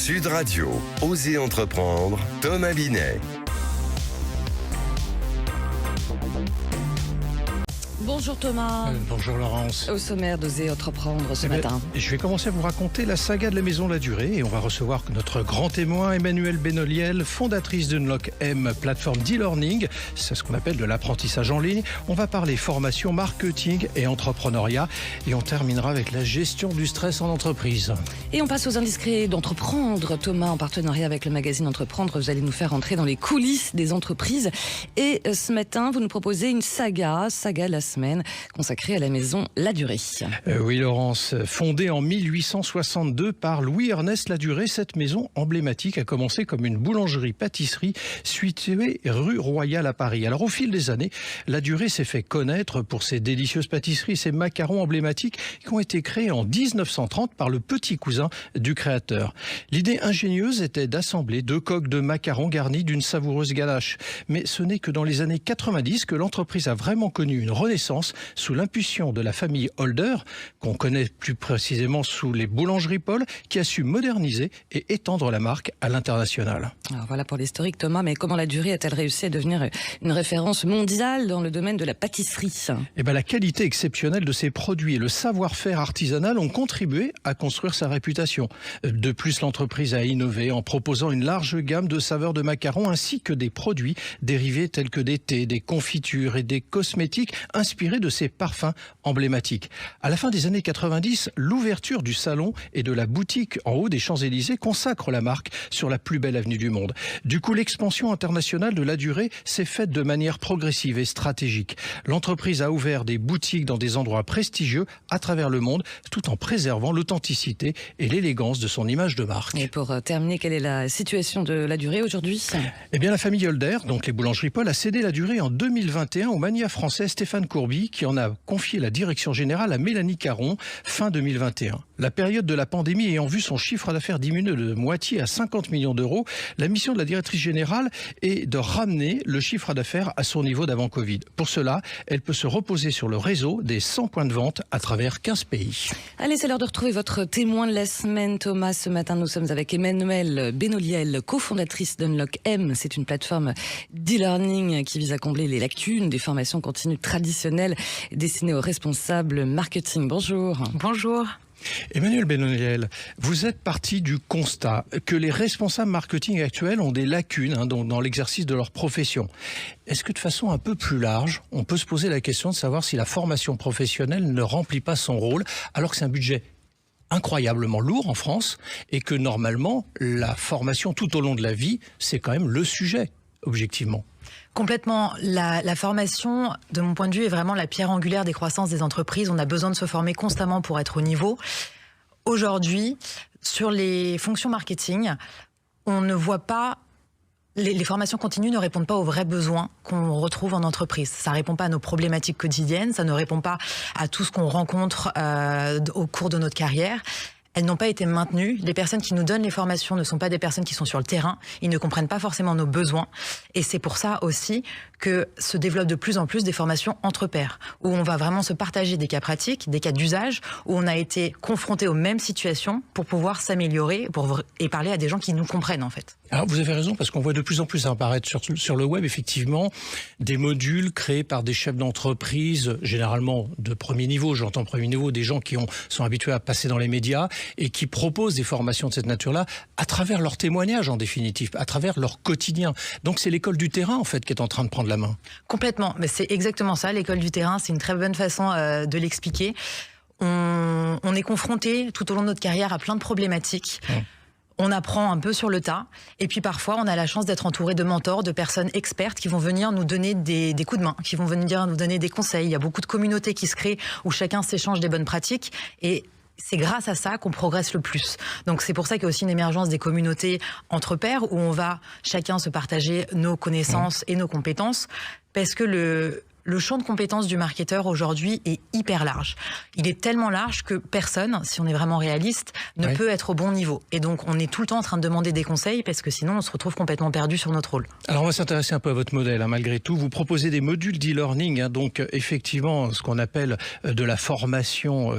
Sud Radio, Osez entreprendre, Thomas Binet. Bonjour Thomas. Bonjour Laurence. Au sommaire d'Osez entreprendre ce matin. Je vais commencer à vous raconter la saga de la Maison Ladurée et on va recevoir notre grand témoin Emmanuelle Benoliel, fondatrice d'Unlock M, plateforme d'e-learning. C'est ce qu'on appelle de l'apprentissage en ligne. On va parler formation, marketing et entrepreneuriat et on terminera avec la gestion du stress en entreprise. Et on passe aux indiscrets d'entreprendre. Thomas, en partenariat avec le magazine Entreprendre, vous allez nous faire entrer dans les coulisses des entreprises. Et ce matin, vous nous proposez une saga de la semaine consacrée à la Maison Ladurée. Oui Laurence, fondée en 1862 par Louis-Ernest Ladurée, cette maison emblématique a commencé comme une boulangerie-pâtisserie située rue Royale à Paris. Alors au fil des années, Ladurée s'est fait connaître pour ses délicieuses pâtisseries, ses macarons emblématiques qui ont été créés en 1930 par le petit cousin du créateur. L'idée ingénieuse était d'assembler 2 coques de macarons garnis d'une savoureuse ganache. Mais ce n'est que dans les années 90 que l'entreprise a vraiment connu une renaissance sous l'impulsion de la famille Holder, qu'on connaît plus précisément sous les boulangeries Paul, qui a su moderniser et étendre la marque à l'international. Alors voilà pour l'historique Thomas, mais comment Ladurée a-t-elle réussi à devenir une référence mondiale dans le domaine de la pâtisserie ? La qualité exceptionnelle de ses produits et le savoir-faire artisanal ont contribué à construire sa réputation. De plus, l'entreprise a innové en proposant une large gamme de saveurs de macarons ainsi que des produits dérivés tels que des thés, des confitures et des cosmétiques inspirés de ses parfums emblématiques. À la fin des années 90, l'ouverture du salon et de la boutique en haut des Champs-Élysées consacre la marque sur la plus belle avenue du monde. Du coup, l'expansion internationale de Ladurée s'est faite de manière progressive et stratégique. L'entreprise a ouvert des boutiques dans des endroits prestigieux à travers le monde, tout en préservant l'authenticité et l'élégance de son image de marque. Et pour terminer, quelle est la situation de Ladurée aujourd'hui ? La famille Holder, donc les boulangeries Paul, a cédé Ladurée en 2021 au magnat français Stéphane Courby, qui en a confié la direction générale à Mélanie Caron fin 2021. La période de la pandémie ayant vu son chiffre d'affaires diminuer de moitié à 50 millions d'euros, la mission de la directrice générale est de ramener le chiffre d'affaires à son niveau d'avant Covid. Pour cela, elle peut se reposer sur le réseau des 100 points de vente à travers 15 pays. Allez, c'est l'heure de retrouver votre témoin de la semaine, Thomas. Ce matin, nous sommes avec Emmanuelle Benoliel, cofondatrice d'Unlock M. C'est une plateforme d'e-learning qui vise à combler les lacunes des formations continues traditionnelles destinées aux responsables marketing. Bonjour. Bonjour. Emmanuelle Benoliel, vous êtes partie du constat que les responsables marketing actuels ont des lacunes dans l'exercice de leur profession. Est-ce que de façon un peu plus large, on peut se poser la question de savoir si la formation professionnelle ne remplit pas son rôle alors que c'est un budget incroyablement lourd en France et que normalement la formation tout au long de la vie, c'est quand même le sujet, objectivement? Complètement. La formation, de mon point de vue, est vraiment la pierre angulaire des croissances des entreprises. On a besoin de se former constamment pour être au niveau. Aujourd'hui, sur les fonctions marketing, on ne voit pas... Les formations continues ne répondent pas aux vrais besoins qu'on retrouve en entreprise. Ça ne répond pas à nos problématiques quotidiennes, ça ne répond pas à tout ce qu'on rencontre au cours de notre carrière. Elles n'ont pas été maintenues. Les personnes qui nous donnent les formations ne sont pas des personnes qui sont sur le terrain. Ils ne comprennent pas forcément nos besoins. Et c'est pour ça aussi que se développent de plus en plus des formations entre pairs, où on va vraiment se partager des cas pratiques, des cas d'usage, où on a été confronté aux mêmes situations pour pouvoir s'améliorer et parler à des gens qui nous comprennent en fait. Alors vous avez raison, parce qu'on voit de plus en plus apparaître sur le web, effectivement, des modules créés par des chefs d'entreprise, généralement de premier niveau, j'entends premier niveau, des gens qui sont habitués à passer dans les médias et qui proposent des formations de cette nature-là à travers leurs témoignages en définitive, à travers leur quotidien. Donc c'est l'école du terrain en fait qui est en train de prendre la main. Complètement, mais c'est exactement ça, l'école du terrain, c'est une très bonne façon de l'expliquer. On est confronté tout au long de notre carrière à plein de problématiques. On apprend un peu sur le tas. Et puis parfois, on a la chance d'être entouré de mentors, de personnes expertes qui vont venir nous donner des coups de main, qui vont venir nous donner des conseils. Il y a beaucoup de communautés qui se créent où chacun s'échange des bonnes pratiques. Et c'est grâce à ça qu'on progresse le plus. Donc c'est pour ça qu'il y a aussi une émergence des communautés entre pairs où on va chacun se partager nos connaissances et nos compétences. Parce que le champ de compétences du marketeur aujourd'hui est hyper large. Il est tellement large que personne, si on est vraiment réaliste, ne peut être au bon niveau. Et donc, on est tout le temps en train de demander des conseils parce que sinon, on se retrouve complètement perdu sur notre rôle. Alors, on va s'intéresser un peu à votre modèle, malgré tout. Vous proposez des modules d'e-learning, donc effectivement, ce qu'on appelle de la formation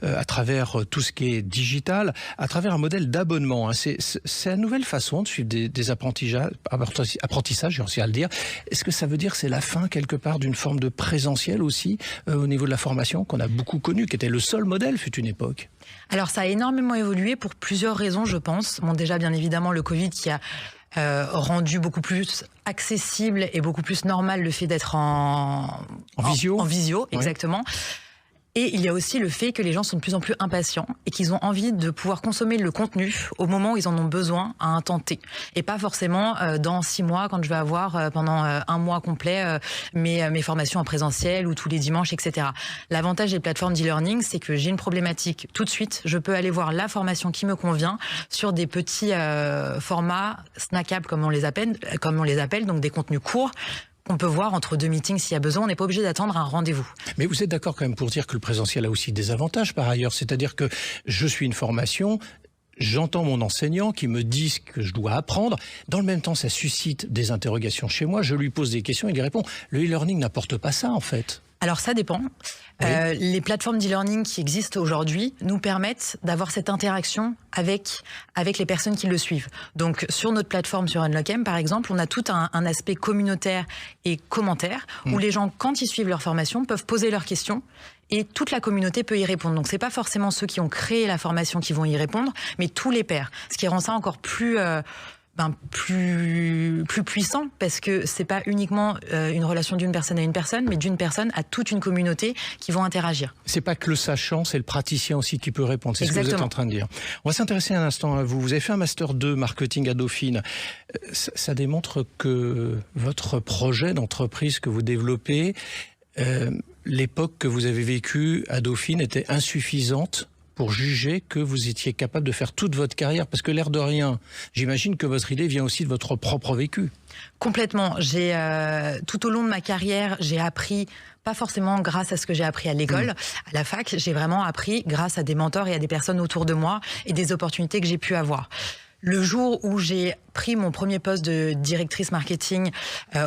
à travers tout ce qui est digital, à travers un modèle d'abonnement. C'est une nouvelle façon de suivre des apprentissages, j'ai réussi à le dire. Est-ce que ça veut dire que c'est la fin, quelque part, d'une forme de présentiel aussi au niveau de la formation qu'on a beaucoup connu, qui était le seul modèle fut une époque? Alors ça a énormément évolué pour plusieurs raisons, je pense. Bon, déjà bien évidemment le Covid qui a rendu beaucoup plus accessible et beaucoup plus normal le fait d'être en visio. En visio, exactement. Et il y a aussi le fait que les gens sont de plus en plus impatients et qu'ils ont envie de pouvoir consommer le contenu au moment où ils en ont besoin à un temps T. Et pas forcément dans 6 mois quand je vais avoir pendant un mois complet mes formations en présentiel ou tous les dimanches, etc. L'avantage des plateformes d'e-learning, c'est que j'ai une problématique tout de suite. Je peux aller voir la formation qui me convient sur des petits formats snackables comme on les appelle, donc des contenus courts. On peut voir entre 2 meetings s'il y a besoin, on n'est pas obligé d'attendre un rendez-vous. Mais vous êtes d'accord quand même pour dire que le présentiel a aussi des avantages par ailleurs, c'est-à-dire que je suis une formation, j'entends mon enseignant qui me dit ce que je dois apprendre, dans le même temps ça suscite des interrogations chez moi, je lui pose des questions, il y répond. Le e-learning n'apporte pas ça en fait. Alors ça dépend. Oui. Les plateformes d'e-learning qui existent aujourd'hui nous permettent d'avoir cette interaction avec les personnes qui le suivent. Donc sur notre plateforme, sur Unlock-M par exemple, on a tout un aspect communautaire et commentaire où les gens, quand ils suivent leur formation, peuvent poser leurs questions et toute la communauté peut y répondre. Donc c'est pas forcément ceux qui ont créé la formation qui vont y répondre, mais tous les pairs. Ce qui rend ça encore plus puissant parce que c'est pas uniquement une relation d'une personne à une personne, mais d'une personne à toute une communauté qui vont interagir. C'est pas que le sachant, c'est le praticien aussi qui peut répondre. C'est ce que vous êtes en train de dire. On va s'intéresser un instant à vous. Vous avez fait un Master 2 marketing à Dauphine. Ça démontre que votre projet d'entreprise que vous développez, l'époque que vous avez vécue à Dauphine était insuffisante pour juger que vous étiez capable de faire toute votre carrière? Parce que l'air de rien, j'imagine que votre idée vient aussi de votre propre vécu. Complètement. Tout au long de ma carrière, j'ai appris, pas forcément grâce à ce que j'ai appris à l'école, à la fac, j'ai vraiment appris grâce à des mentors et à des personnes autour de moi et des opportunités que j'ai pu avoir. Le jour où j'ai pris mon premier poste de directrice marketing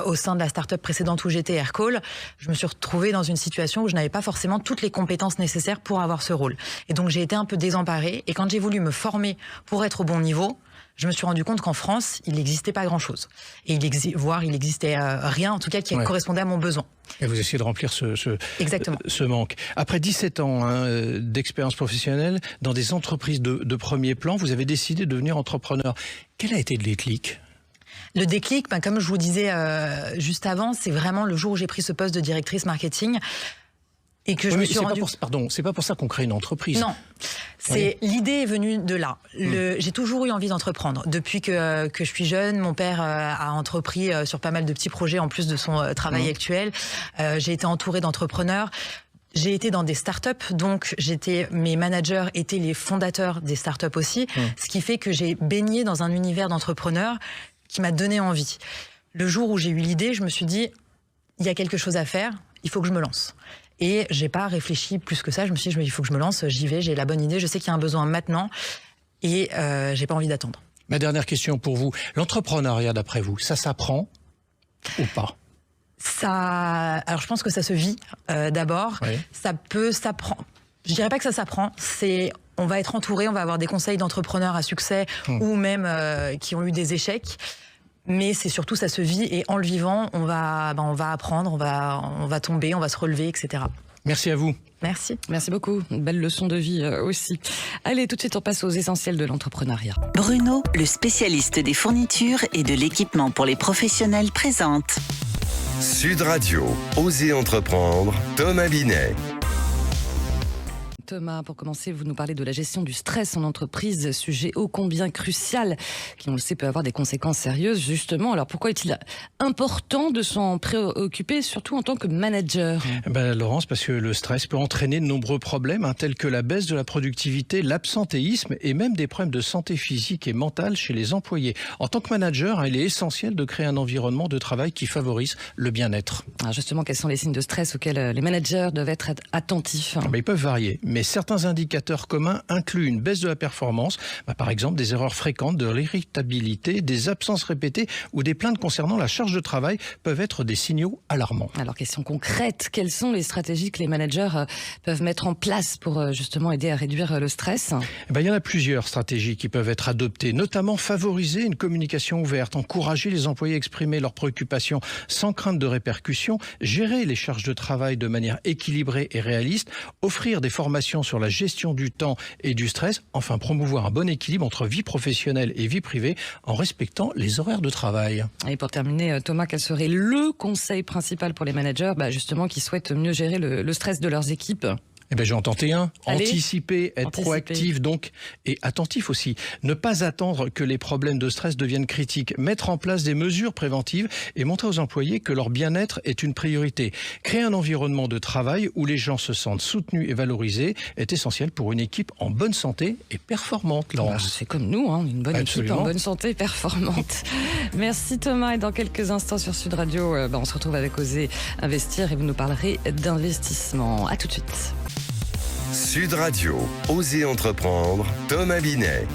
au sein de la start-up précédente où j'étais, Aircall, je me suis retrouvée dans une situation où je n'avais pas forcément toutes les compétences nécessaires pour avoir ce rôle. Et donc j'ai été un peu désemparée. Et quand j'ai voulu me former pour être au bon niveau, je me suis rendu compte qu'en France, il n'existait pas grand-chose. Et il n'existait rien, en tout cas, qui correspondait à mon besoin. Et vous essayez de remplir ce manque. Après 17 ans d'expérience professionnelle dans des entreprises de premier plan, vous avez décidé de devenir entrepreneur. Quel a été le déclic ? Le déclic, comme je vous disais juste avant, c'est vraiment le jour où j'ai pris ce poste de directrice marketing. Et que je me suis rendu... c'est pas pour ça qu'on crée une entreprise. Non, l'idée est venue de là. J'ai toujours eu envie d'entreprendre. Depuis que je suis jeune, mon père a entrepris sur pas mal de petits projets en plus de son travail actuel. J'ai été entourée d'entrepreneurs. J'ai été dans des startups, donc mes managers étaient les fondateurs des startups aussi, ce qui fait que j'ai baigné dans un univers d'entrepreneurs qui m'a donné envie. Le jour où j'ai eu l'idée, je me suis dit, il y a quelque chose à faire, il faut que je me lance. Et j'ai pas réfléchi plus que ça. Je me suis dit, il faut que je me lance, j'y vais, j'ai la bonne idée, je sais qu'il y a un besoin maintenant et j'ai pas envie d'attendre. Ma dernière question pour vous. L'entrepreneuriat, d'après vous, ça s'apprend ou pas ? Alors je pense que ça se vit d'abord. Oui. Ça peut s'apprendre. Je dirais pas que ça s'apprend. On va être entouré, on va avoir des conseils d'entrepreneurs à succès ou même qui ont eu des échecs. Mais c'est surtout, ça se vit et en le vivant, on va apprendre, on va tomber, on va se relever, etc. Merci à vous. Merci. Merci beaucoup. Une belle leçon de vie aussi. Allez, tout de suite, on passe aux essentiels de l'entrepreneuriat. Bruno, le spécialiste des fournitures et de l'équipement pour les professionnels, présente. Sud Radio, Osez entreprendre, Thomas Binet. Thomas, pour commencer, vous nous parlez de la gestion du stress en entreprise, sujet ô combien crucial, qui on le sait peut avoir des conséquences sérieuses justement. Alors pourquoi est-il important de s'en préoccuper, surtout en tant que manager? Laurence, parce que le stress peut entraîner de nombreux problèmes, tels que la baisse de la productivité, l'absentéisme et même des problèmes de santé physique et mentale chez les employés. En tant que manager, il est essentiel de créer un environnement de travail qui favorise le bien-être. Alors justement, quels sont les signes de stress auxquels les managers doivent être attentifs? Ils peuvent varier, mais certains indicateurs communs incluent une baisse de la performance, par exemple des erreurs fréquentes, de l'irritabilité, des absences répétées ou des plaintes concernant la charge de travail peuvent être des signaux alarmants. Alors, question concrète, quelles sont les stratégies que les managers peuvent mettre en place pour justement aider à réduire le stress? Il y en a plusieurs stratégies qui peuvent être adoptées, notamment favoriser une communication ouverte, encourager les employés à exprimer leurs préoccupations sans crainte de répercussions, gérer les charges de travail de manière équilibrée et réaliste, offrir des formations sur la gestion du temps et du stress, enfin promouvoir un bon équilibre entre vie professionnelle et vie privée en respectant les horaires de travail. Et pour terminer, Thomas, quel serait le conseil principal pour les managers justement qui souhaitent mieux gérer le stress de leurs équipes? Je vais en tenter un. Allez. Anticiper, être proactif donc, et attentif aussi. Ne pas attendre que les problèmes de stress deviennent critiques. Mettre en place des mesures préventives et montrer aux employés que leur bien-être est une priorité. Créer un environnement de travail où les gens se sentent soutenus et valorisés est essentiel pour une équipe en bonne santé et performante, Laurence. C'est comme nous, une bonne équipe en bonne santé et performante. Merci Thomas, et dans quelques instants sur Sud Radio, on se retrouve avec Oser Investir et vous nous parlerez d'investissement. À tout de suite. Sud Radio, Oser Entreprendre, Thomas Binet.